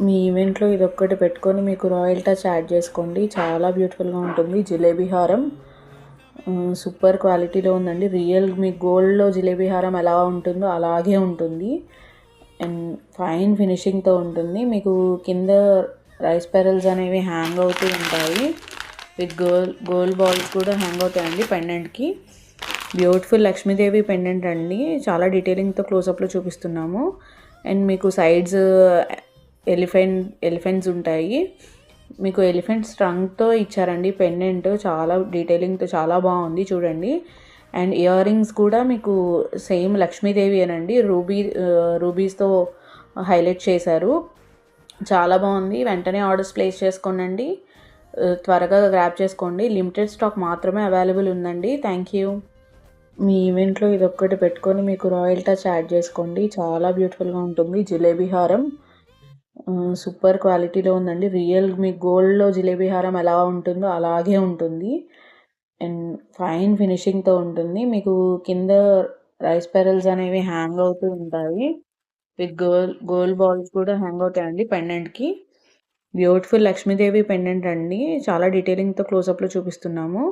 మీ ఈవెంట్లో ఇదొక్కటి పెట్టుకొని మీకు రాయల్ టచ్ యాడ్ చేసుకోండి. చాలా బ్యూటిఫుల్గా ఉంటుంది. జిలేబీ హారం సూపర్ క్వాలిటీలో ఉందండి. రియల్ మీ గోల్డ్లో జిలేబీ హారం ఎలా ఉంటుందో అలాగే ఉంటుంది. అండ్ ఫైన్ ఫినిషింగ్తో ఉంటుంది. మీకు కింద రైస్ పెరల్స్ అనేవి హ్యాంగ్ అవుతూ ఉంటాయి. విత్ గోల్డ్ బాల్స్ కూడా హ్యాంగ్ అవుతాయండి పెండెంట్కి. బ్యూటిఫుల్ లక్ష్మీదేవి పెండెంట్ అండి. చాలా డీటెయిలింగ్తో క్లోజప్లో చూపిస్తున్నాము. అండ్ మీకు సైడ్స్ ఎలిఫెంట్స్ ఉంటాయి. మీకు ఎలిఫెంట్స్ ట్రంక్తో ఇచ్చారండి పెండెంట్. చాలా డీటెయిలింగ్తో చాలా బాగుంది చూడండి. అండ్ ఇయర్ రింగ్స్ కూడా మీకు సేమ్ లక్ష్మీదేవి అనండి. రూబీస్తో హైలైట్ చేశారు. చాలా బాగుంది. వెంటనే ఆర్డర్స్ ప్లేస్ చేసుకోండి. త్వరగా గ్రాప్ చేసుకోండి. లిమిటెడ్ స్టాక్ మాత్రమే అవైలబుల్ ఉందండి. Thank you. మీ ఈవెంట్లో ఇదొక్కటి పెట్టుకొని మీకు రాయల్ టచ్ యాడ్ చేసుకోండి. చాలా బ్యూటిఫుల్గా ఉంటుంది. జిలేబీ హారం సూపర్ క్వాలిటీలో ఉందండి. రియల్ మీ గోల్డ్లో జిలేబీ హారం ఎలా ఉంటుందో అలాగే ఉంటుంది. అండ్ ఫైన్ ఫినిషింగ్తో ఉంటుంది. మీకు కింద రైస్ పెరల్స్ అనేవి హ్యాంగ్ అవుతూ ఉంటాయి. విత్ గోల్డ్ బాల్స్ కూడా హ్యాంగ్ అవుతాయండి పెండెంట్కి. బ్యూటిఫుల్ లక్ష్మీదేవి పెండెంట్ అండి. చాలా డీటెయిలింగ్తో క్లోజప్లో చూపిస్తున్నాము.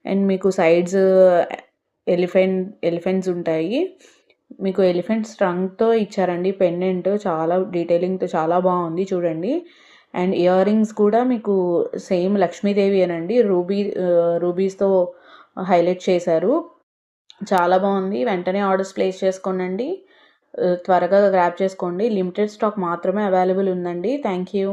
అండ్ మీకు సైడ్స్ ఎలిఫెంట్స్ ఉంటాయి. మీకు ఎలిఫెంట్స్ ట్రంక్తో ఇచ్చారండి పెండెంట్. చాలా డీటెయిలింగ్తో చాలా బాగుంది చూడండి. అండ్ ఇయర్ రింగ్స్ కూడా మీకు సేమ్ లక్ష్మీదేవి అనండి. రూబీస్తో హైలైట్ చేశారు. చాలా బాగుంది. వెంటనే ఆర్డర్స్ ప్లేస్ చేసుకోండి. త్వరగా గ్రాప్ చేసుకోండి. లిమిటెడ్ స్టాక్ మాత్రమే అవైలబుల్ ఉందండి. Thank you.